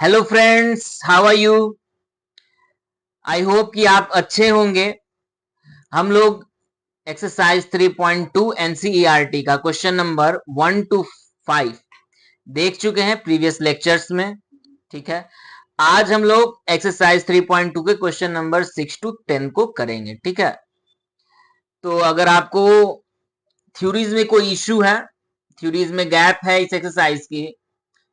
Hello friends, how are you? I hope कि आप अच्छे होंगे। हम लोग एक्सरसाइज 3.2 एनसीईआरटी का क्वेश्चन नंबर 1 to 5 देख चुके हैं प्रीवियस लेक्चर्स में। ठीक है, आज हम लोग एक्सरसाइज 3.2 के क्वेश्चन नंबर 6 to 10 को करेंगे। ठीक है, तो अगर आपको थ्योरीज में कोई इश्यू है, थ्योरीज में गैप है इस एक्सरसाइज की,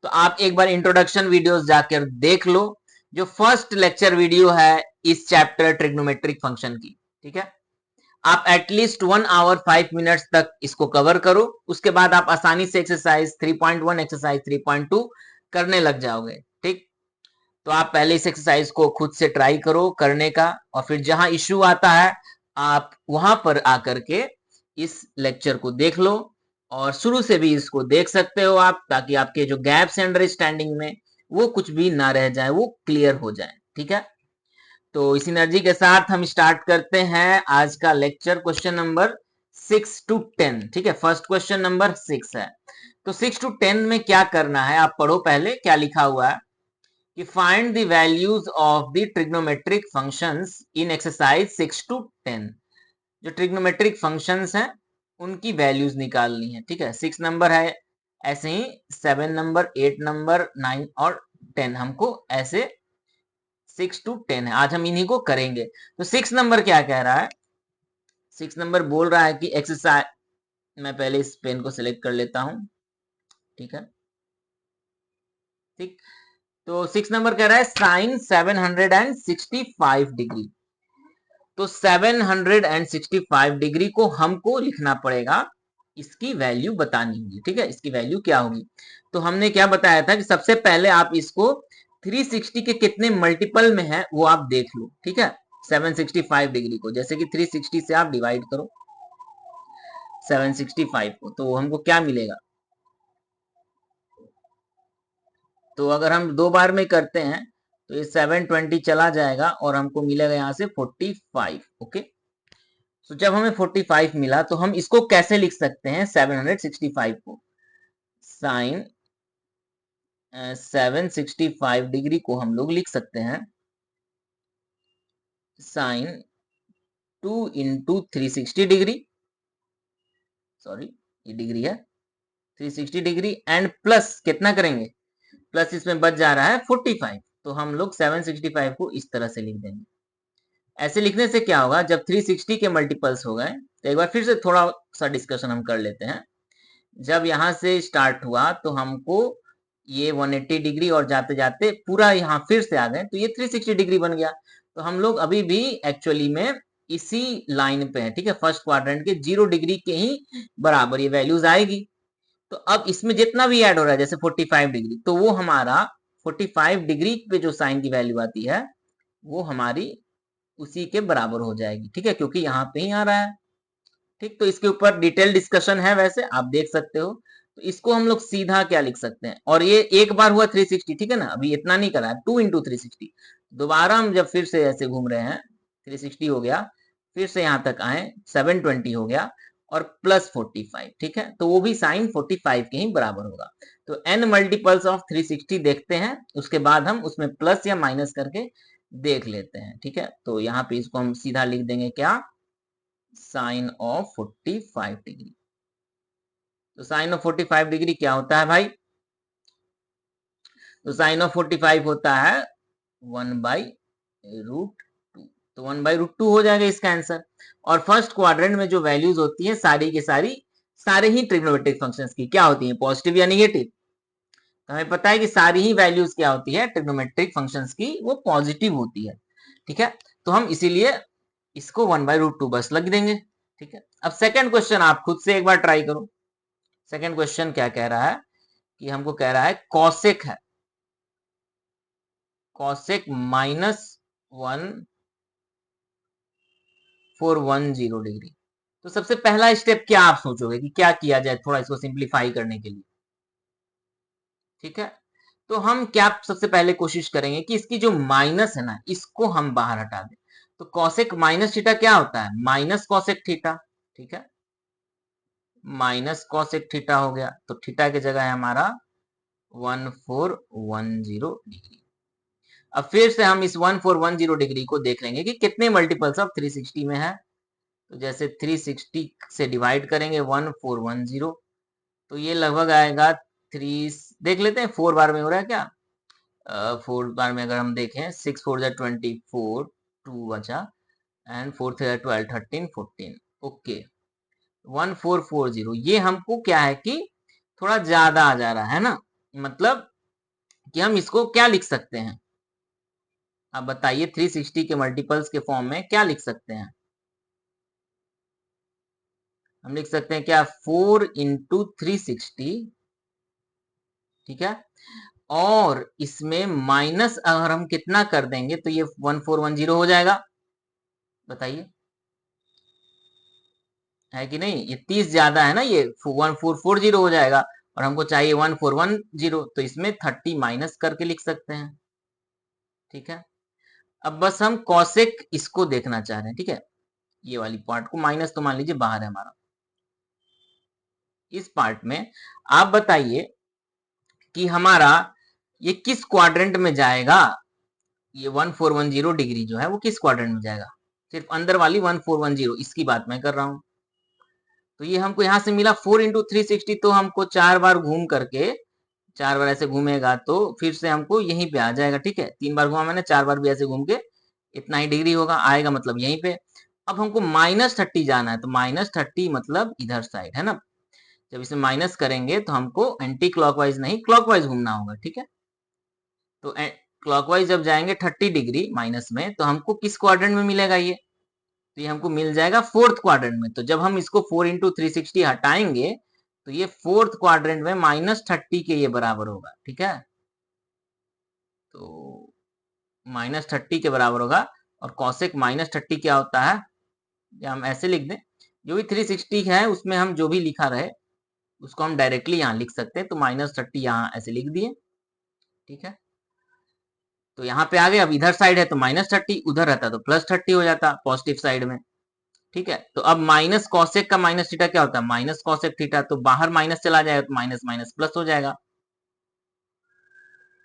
तो आप एक बार इंट्रोडक्शन वीडियोस जाकर देख लो, जो फर्स्ट लेक्चर वीडियो है इस चैप्टर ट्रिग्नोमेट्रिक फंक्शन की। ठीक है, आप एटलीस्ट 1 hour 5 minutes तक इसको कवर करो, उसके बाद आप आसानी से एक्सरसाइज 3.1 एक्सरसाइज 3.2 करने लग जाओगे। ठीक, तो आप पहले इस एक्सरसाइज को खुद से ट्राई करो करने का, और फिर जहां इश्यू आता है आप वहां पर आकर के इस लेक्चर को देख लो, और शुरू से भी इसको देख सकते हो आप, ताकि आपके जो गैप्स हैं अंडरस्टैंडिंग में वो कुछ भी ना रह जाए, वो क्लियर हो जाए। ठीक है, तो इस एनर्जी के साथ हम स्टार्ट करते हैं आज का लेक्चर, क्वेश्चन नंबर 6 to 10। ठीक है, फर्स्ट क्वेश्चन नंबर 6 है। तो 6 to 10 में क्या करना है, आप पढ़ो पहले क्या लिखा हुआ है कि find the values of the trigonometric functions in exercise 6 to 10। जो ट्रिग्नोमेट्रिक फंक्शंस हैं उनकी वैल्यूज निकालनी है। ठीक है, 6 नंबर है, ऐसे ही 7 नंबर, 8 नंबर, 9 और 10, हमको ऐसे 6 to 10 है, आज हम इन्हीं को करेंगे। तो 6 नंबर क्या कह रहा है? 6 नंबर बोल रहा है कि एक्सरसाइज, मैं पहले इस पेन को सिलेक्ट कर लेता हूं। ठीक है, ठीक, तो 6 नंबर कह रहा है साइन 765 डिग्री। तो 765 डिग्री को हमको लिखना पड़ेगा, इसकी वैल्यू बतानी होगी। ठीक है, इसकी वैल्यू क्या होगी? तो हमने क्या बताया था कि सबसे पहले आप इसको 360 के कितने मल्टीपल में है वो आप देख लो। ठीक है, 765 डिग्री को जैसे कि 360 से आप डिवाइड करो 765 को, तो हमको क्या मिलेगा? तो अगर हम 2 बार में करते हैं तो ये 720 चला जाएगा और हमको मिलेगा यहाँ से 45। ओके, तो जब हमें 45 मिला तो हम इसको कैसे लिख सकते हैं? 765 को साइन 765 डिग्री को हम लोग लिख सकते हैं साइन 2 इंटू 360 डिग्री, सॉरी ये डिग्री है, 360 डिग्री एंड प्लस कितना करेंगे? प्लस इसमें बच जा रहा है 45, तो हम लोग 765 को इस तरह से लिख देंगे। ऐसे लिखने से क्या होगा, जब 360 के मल्टीपल्स हो गए, तो एक बार फिर से थोड़ा सा डिस्कशन हम कर लेते हैं। जब यहां से स्टार्ट हुआ तो हमको ये 180 डिग्री और जाते जाते पूरा यहाँ फिर से आ गए, तो ये 360 डिग्री बन गया। तो हम लोग अभी भी एक्चुअली में इसी लाइन पे है। ठीक है, फर्स्ट क्वाड्रेंट के 0 डिग्री के ही बराबर ये वैल्यूज आएगी। तो अब इसमें जितना भी ऐड हो रहा है जैसे 45 डिग्री, तो वो हमारा 45 डिग्री पे जो साइन की वैल्यू आती है वो हमारी उसी के बराबर हो जाएगी। ठीक है, क्योंकि यहाँ पे ही आ रहा है। ठीक, तो इसके ऊपर डिटेल डिस्कशन है, वैसे आप देख सकते हो। तो इसको हम लोग सीधा क्या लिख सकते हैं, और ये एक बार हुआ 360, ठीक है ना, अभी इतना नहीं करा है, 2 इंटू 360। दोबारा हम जब फिर से ऐसे घूम रहे हैं, 360 हो गया, फिर से यहाँ तक आए 720 हो गया और प्लस 45। ठीक है, तो वो भी साइन 45 के ही बराबर होगा। तो n मल्टीपल्स ऑफ 360 देखते हैं, उसके बाद हम उसमें प्लस या माइनस करके देख लेते हैं। ठीक है, तो यहाँ पे इसको हम सीधा लिख देंगे क्या, साइन ऑफ 45 डिग्री। तो साइन ऑफ 45 डिग्री क्या होता है भाई? तो साइन ऑफ 45 होता है 1/√2। तो 1/√2 हो जाएगा इसका आंसर। और फर्स्ट क्वाड्रेंट में जो वैल्यूज होती है सारी की सारी, सारे ही ट्रिग्नोमेट्रिक फंक्शंस की क्या होती है, पॉजिटिव या निगेटिव? तो हमें पता है कि सारी ही वैल्यूज क्या होती है ट्रिग्नोमेट्रिक फंक्शंस की, वो पॉजिटिव होती है। ठीक है, तो हम इसीलिए इसको 1/√2 बस लग देंगे। ठीक है, अब सेकंड क्वेश्चन आप खुद से एक बार ट्राई करो। सेकंड क्वेश्चन क्या कह रहा है कि हमको कह रहा है कॉसेक है, कॉसेक -1410 डिग्री। तो सबसे पहला स्टेप क्या आप सोचोगे कि क्या किया जाए थोड़ा इसको सिंप्लीफाई करने के लिए? ठीक है, तो हम क्या सबसे पहले कोशिश करेंगे कि इसकी जो माइनस है ना, इसको हम बाहर हटा दें। तो कॉसेक माइनस थीटा क्या होता है? Minus cosec theta. ठीक है, माइनस कॉसेक थीटा हो गया, तो थीटा की जगह है हमारा 1410 डिग्री। अब फिर से हम इस 1410 डिग्री को देख लेंगे कि कितने मल्टीपल्स ऑफ 360 में है। तो जैसे 360 से डिवाइड करेंगे 1410, तो ये लगभग आएगा 3, देख लेते हैं 4 बार में हो रहा है क्या। 4 बार में अगर हम देखें 6 4 24, 2 बचा, एंड 4 3 12 13 14। ओके, 1440 ये हमको क्या है कि थोड़ा ज्यादा आ जा रहा है ना, मतलब कि हम इसको क्या लिख सकते हैं, आप बताइए 360 के मल्टीपल्स के फॉर्म में क्या लिख सकते हैं। हम लिख सकते हैं क्या, 4 इंटू 360, ठीक है, और इसमें माइनस अगर हम कितना कर देंगे तो ये 1410 हो जाएगा। बताइए, है कि नहीं, ये 30 ज्यादा है ना, ये 1440 हो जाएगा, और हमको चाहिए 1410, तो इसमें 30 माइनस करके लिख सकते हैं। ठीक है, अब बस हम कॉसेक इसको देखना चाह रहे हैं, ठीक है, ये वाली पार्ट को, माइनस तो मान लीजिए बाहर है हमारा। इस पार्ट में आप बताइए कि हमारा ये किस क्वाड्रेंट में जाएगा, ये 1410 डिग्री जो है वो किस क्वाड्रेंट में जाएगा, सिर्फ अंदर वाली 1410 इसकी बात मैं कर रहा हूं। तो ये हमको यहां से मिला 4 इंटू 360, तो हमको 4 बार घूम करके, 4 बार ऐसे घूमेगा तो फिर से हमको यहीं पे आ जाएगा। ठीक है, 3 बार घुमा मैंने, 4 बार भी ऐसे घूम के इतना ही डिग्री होगा, आएगा मतलब यहीं पे। अब हमको -30 जाना है, तो -30 मतलब इधर साइड है ना, जब इसे माइनस करेंगे तो हमको एंटी क्लॉकवाइज नहीं क्लॉकवाइज घूमना होगा। ठीक है, तो क्लॉकवाइज जब जाएंगे 30 डिग्री माइनस में, तो हमको किस क्वाड्रेंट में मिलेगा ये, तो ये हमको मिल जाएगा फोर्थ क्वाड्रेंट में। तो जब हम इसको 4 इंटू 360 हटाएंगे तो ये फोर्थ क्वाड्रेंट में -30 के ये बराबर होगा। ठीक है, तो -30 के बराबर होगा, और कॉसेक -30 क्या होता है, या हम ऐसे लिख दें, जो भी 360 है उसमें हम जो भी लिखा रहे उसको हम डायरेक्टली यहाँ लिख सकते हैं, तो -30 यहाँ ऐसे लिख दिए। ठीक है, तो यहाँ पे आ गए, अब इधर साइड है तो -30, उधर रहता तो +30 हो जाता पॉजिटिव साइड में। ठीक है, तो अब माइनस कॉसेक का माइनस थीटा क्या होता है, माइनस कॉसेक थीटा, तो बाहर माइनस चला जाएगा तो माइनस माइनस प्लस हो जाएगा,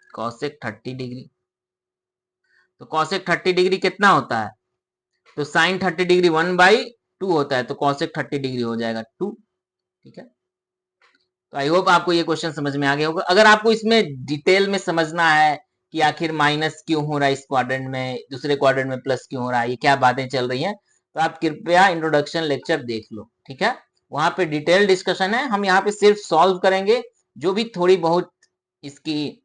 कॉसेक 30 डिग्री। तो कॉसेक 30 डिग्री कितना होता है, तो साइन 30 डिग्री 1/2 होता है, तो कॉसेक 30 डिग्री हो जाएगा 2। ठीक है, तो आई होप आपको ये क्वेश्चन समझ में आ गया होगा। अगर आपको इसमें डिटेल में समझना है कि आखिर माइनस क्यों हो रहा है इस क्वाड्रेंट में, दूसरे क्वाड्रेंट में प्लस क्यों हो रहा है, ये क्या बातें चल रही हैं, तो आप कृपया इंट्रोडक्शन लेक्चर देख लो। ठीक है, वहां पे डिटेल डिस्कशन है, हम यहाँ पे सिर्फ सॉल्व करेंगे, जो भी थोड़ी बहुत इसकी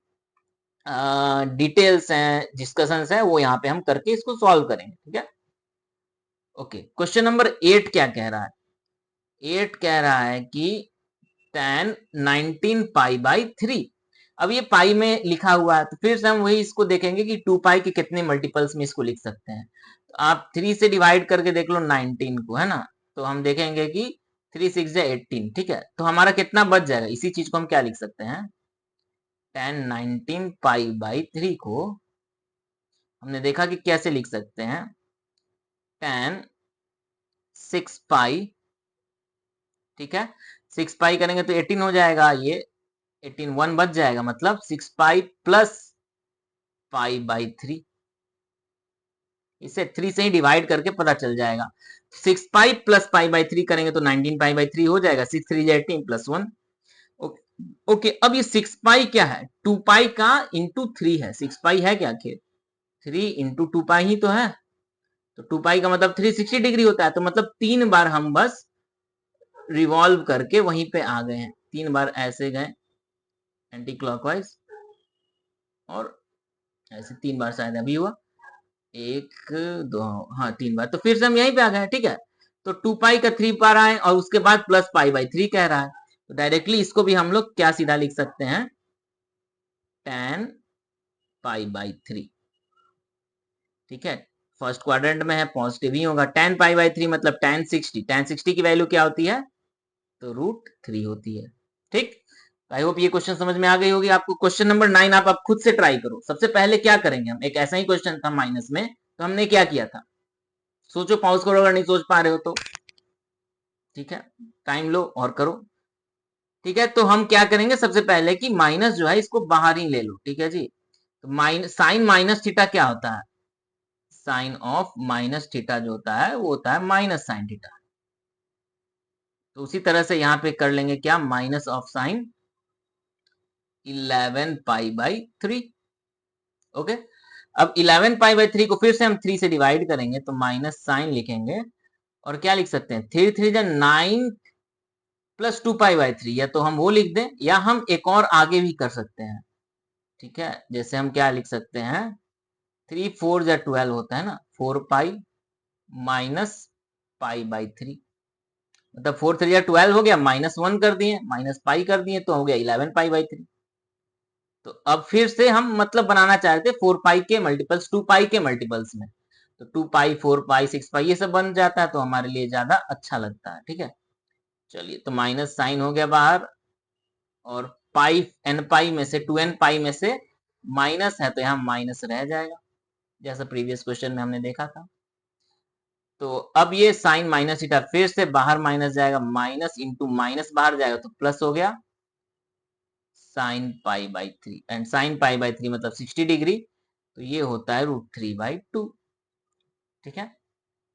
डिटेल्स हैं, डिस्कशंस हैं, वो यहाँ पे हम करके इसको सॉल्व करेंगे। ठीक है, ओके, क्वेश्चन नंबर 8 क्या कह रहा है, 8 कह रहा है कि tan 19 पाई बाई 3। अब ये पाई में लिखा हुआ है, तो फिर से हम वही इसको देखेंगे कि 2 पाई के कितने मल्टीपल्स में इसको लिख सकते हैं। तो आप 3 से डिवाइड करके देख लो 19 को, है ना, तो हम देखेंगे कि 3 6 18। ठीक है, तो हमारा कितना बच जाएगा, इसी चीज को हम क्या लिख सकते हैं, tan 19 पाई बाई 3 को हमने देखा कि कैसे लिख सकते हैं, tan 6 पाई। ठीक है, 6 पाई करेंगे तो 18 हो जाएगा, ये 18 1 बच जाएगा, मतलब 6 पाई प्लस पाई बाई 3। इसे 3 से ही डिवाइड करके पता चल जाएगा। 6 पाई प्लस पाई बाई 3 करेंगे तो 19 पाई बाई 3 हो जाएगा, 6 3 18 प्लस 1। ओके, अब ये 6 पाई क्या है, 2 पाई का इंटू 3 है, 6 पाई है क्या आखिर, 3 इंटू 2 पाई ही तो है, तो 2 पाई का मतलब 360 डिग्री होता है, तो मतलब 3 बार हम बस रिवॉल्व करके वहीं पे आ गए हैं, 3 बार ऐसे गए एंटी क्लॉकवाइज, और ऐसे 3 बार शायद अभी हुआ, 1 2, हाँ 3 बार, तो फिर से हम यहीं पे आ गए। ठीक है, तो 2 पाई का 3 बार आए, और उसके बाद प्लस पाई बाई 3 कह रहा है, तो डायरेक्टली इसको भी हम लोग क्या सीधा लिख सकते हैं, tan पाई बाई 3। ठीक है, फर्स्ट क्वाड्रेंट में है, पॉजिटिव ही होगा, tan पाई बाई 3 मतलब tan 60 की वैल्यू क्या होती है, तो √3 होती है। ठीक, आई होप ये क्वेश्चन समझ में आ गई होगी आपको। क्वेश्चन नंबर 9 आप खुद से ट्राई करो। सबसे पहले क्या करेंगे हम, एक ऐसा ही क्वेश्चन था माइनस में, तो हमने क्या किया था, सोचो, पॉज करो अगर नहीं सोच पा रहे हो तो। ठीक है, टाइम लो और करो। ठीक है, तो हम क्या करेंगे, सबसे पहले कि माइनस जो है इसको बाहर ही ले लो। ठीक है जी, तो साइन माइनस थीटा क्या होता है? साइन ऑफ माइनस थीटा जो होता है वो होता है माइनस साइन थीटा। तो उसी तरह से यहाँ पे कर लेंगे क्या, minus of sine 11 pi by 3। Okay, अब 11 पाई बाई 3 को फिर से हम 3 से डिवाइड करेंगे तो माइनस साइन लिखेंगे और क्या लिख सकते हैं, 3 3 जा 9 प्लस 2 पाई बाई 3, या तो हम वो लिख दें या हम एक और आगे भी कर सकते हैं। ठीक है, जैसे हम क्या लिख सकते हैं, 3 4 जा 12 होता है ना, 4 पाई माइनस पाई बाई 3, मतलब 4 3 जा 12 हो गया, माइनस 1 कर दिए, माइनस पाई कर दिए तो हो गया 11 पाई बाई 3। तो अब फिर से हम मतलब बनाना चाह रहे थे 4 पाई के मल्टीपल्स 2 पाई के मल्टीपल्स में, तो 2 पाई 4 पाई 6 पाई ये सब बन जाता है तो हमारे लिए ज्यादा अच्छा लगता है। ठीक है, चलिए तो माइनस साइन हो गया बाहर, और पाई एन पाई में से 2n पाई में से माइनस है तो यहाँ माइनस रह जाएगा, जैसा प्रीवियस क्वेश्चन में हमने देखा था। तो अब ये साइन माइनस थीटा फिर से बाहर माइनस जाएगा, माइनस इंटू माइनस बाहर जाएगा तो प्लस हो गया sine pi by 3, and sine pi by 3 मतलब 60 डिग्री, तो ये होता है √3/2। ठीक है,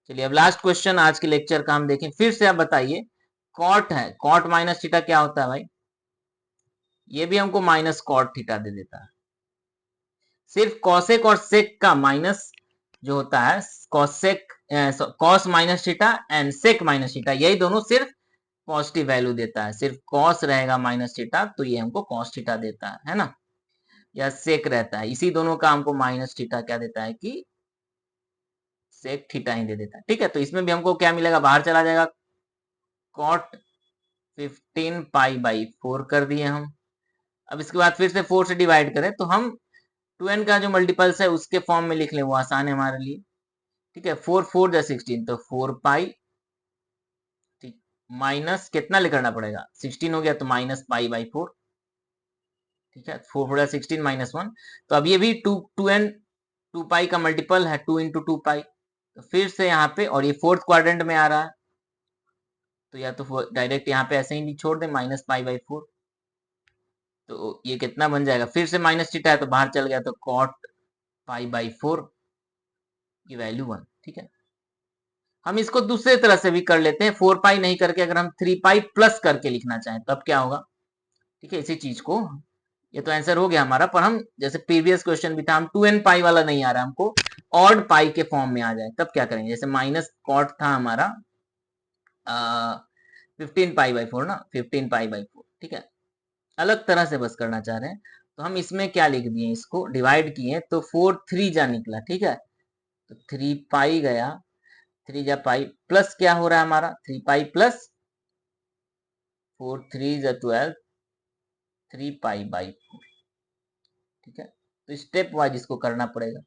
चलिए अब लास्ट क्वेश्चन आज के लेक्चर का हम देखें। फिर से आप बताइए, कॉट है, कॉट माइनस थीटा क्या होता है भाई? ये भी हमको माइनस कॉट थीटा दे देता है। सिर्फ कॉसेक और सेक का माइनस जो होता है, cosec cos minus theta and sec minus theta, यही दोनों सिर्फ पॉजिटिव वैल्यू देता है। सिर्फ कॉस रहेगा माइनस थीटा तो ये हमको कॉस थीटा देता है ना, या सेक रहता है, इसी दोनों का हमको माइनस थीटा क्या देता है कि सेक थीटा ही दे देता है। ठीक है, तो इसमें भी हमको क्या मिलेगा, बाहर चला जाएगा, कॉट 15 पाई बाई 4 कर दिए हम। अब इसके बाद फिर से 4 से डिवाइड करें तो हम 2n का जो मल्टीपल्स है उसके फॉर्म में लिख लें, वो आसान है हमारे लिए। ठीक है, 4 4 जा 16 तो 4 पाई, ठीक, माइनस कितना लिखना पड़ेगा, 16 हो गया तो माइनस पाई बाई 4। ठीक है, 4 4 जा 16 माइनस 1, तो अब ये भी 2n 2 पाई का मल्टीपल है, 2 इंटू 2 पाई, तो फिर से यहाँ पे, और ये फोर्थ क्वाड्रेंट में आ रहा है तो या तो डायरेक्ट यहाँ पे ऐसे ही छोड़ दें माइनस पाई बाई 4, तो ये कितना बन जाएगा, फिर से माइनस थीटा है तो बाहर चल गया तो कॉट पाई बाई 4 की वैल्यू 1। ठीक है, हम इसको दूसरे तरह से भी कर लेते हैं, 4 पाई नहीं करके अगर हम 3 पाई प्लस करके लिखना चाहें तब क्या होगा। ठीक है, इसी चीज को, ये तो आंसर हो गया हमारा, पर हम जैसे प्रीवियस क्वेश्चन भी था, हम 2n पाई वाला नहीं आ रहा, हमको ऑड पाई के फॉर्म में आ जाए तब क्या करेंगे, जैसे माइनस कॉट था हमारा 15 पाई बाई 4 ना, 15 पाई बाई 4। ठीक है, अलग तरह से बस करना चाह रहे हैं, तो हम इसमें क्या लिख दिए, इसको डिवाइड किए तो 4 3 जा निकला। ठीक है, तो 3 पाई गया, 3 जा पाई, प्लस क्या हो रहा है हमारा, 3 पाई प्लस 4 3 जा 12, 3 पाई बाई 4। ठीक है, तो स्टेप वाइज इसको करना पड़ेगा।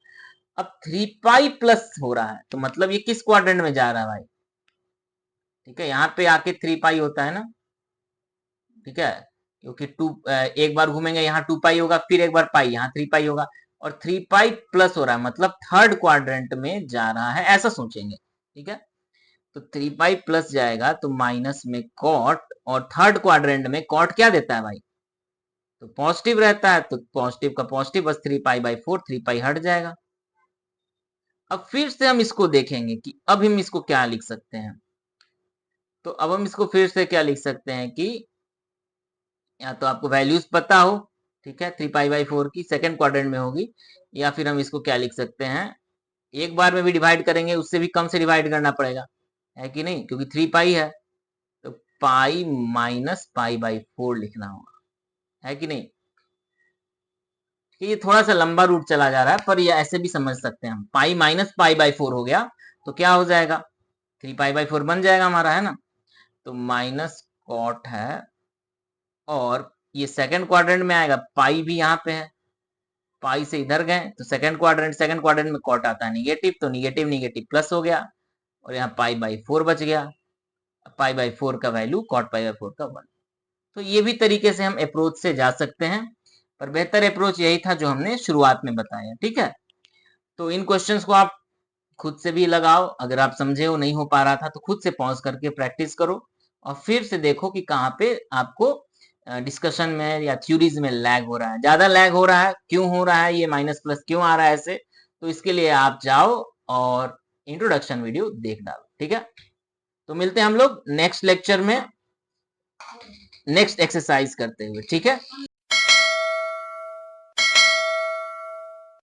अब 3 पाई प्लस हो रहा है तो मतलब ये किस क्वाड्रेंट में जा रहा है भाई। ठीक है, यहाँ पे आके 3 पाई होता है ना। ठीक है, क्योंकि एक बार घूमेंगे यहाँ 2 पाई होगा, फिर एक बार पाई, यहाँ 3 पाई होगा, और 3 पाई प्लस हो रहा है मतलब थर्ड क्वाड्रेंट में जा रहा है, ऐसा सोचेंगे। ठीक है, तो 3 पाई प्लस जाएगा तो माइनस में कॉट, और थर्ड क्वाड्रेंट में कॉट क्या देता है भाई, तो पॉजिटिव रहता है, तो पॉजिटिव का पॉजिटिव, बस 3 पाई बाई 4, 3 पाई हट जाएगा। अब फिर से हम इसको देखेंगे कि अब हम इसको क्या लिख सकते हैं, तो अब हम इसको फिर से क्या लिख सकते हैं कि या तो आपको वैल्यूज पता हो, ठीक है, 3 पाई बाई 4 की सेकंड क्वाड्रेंट में होगी, या फिर हम इसको क्या लिख सकते हैं, एक बार में भी डिवाइड करेंगे उससे भी कम से डिवाइड करना पड़ेगा, है कि नहीं, क्योंकि 3 पाई है तो पाई माइनस पाई बाई 4 लिखना होगा, है कि नहीं। ये थोड़ा सा लंबा रूट चला जा रहा है, पर ये ऐसे भी समझ सकते हैं हम, पाई माइनस पाई बाई 4 हो गया तो क्या हो जाएगा, 3 पाई बाई 4 बन जाएगा हमारा, है ना, तो माइनस कॉट है, और ये सेकंड क्वाड्रेंट में आएगा, पाई भी यहाँ पे है, पाई से इधर गए तो सेकंड क्वाड्रेंट में कॉट आता है निगेटिव, तो निगेटिव निगेटिव प्लस हो गया, और यहाँ पाई बाई 4 बच गया, पाई बाई 4 का वैल्यू कॉट पाई बाई 4 का 1। तो ये भी तरीके से हम अप्रोच से जा सकते हैं, पर बेहतर अप्रोच यही था जो हमने शुरुआत में बताया। ठीक है, तो इन क्वेश्चंस को आप खुद से भी लगाओ, अगर आप समझे हो नहीं हो पा रहा था तो खुद से पॉज करके प्रैक्टिस करो, और फिर से देखो कि कहाँ पे आपको डिस्कशन में या थ्योरीज में लैग हो रहा है, ज्यादा लैग हो रहा है, क्यों हो रहा है, ये माइनस प्लस क्यों आ रहा है ऐसे, तो इसके लिए आप जाओ और इंट्रोडक्शन वीडियो देख डालो, ठीक है। तो मिलते हैं हम लोग नेक्स्ट लेक्चर में नेक्स्ट एक्सरसाइज करते हुए, ठीक है।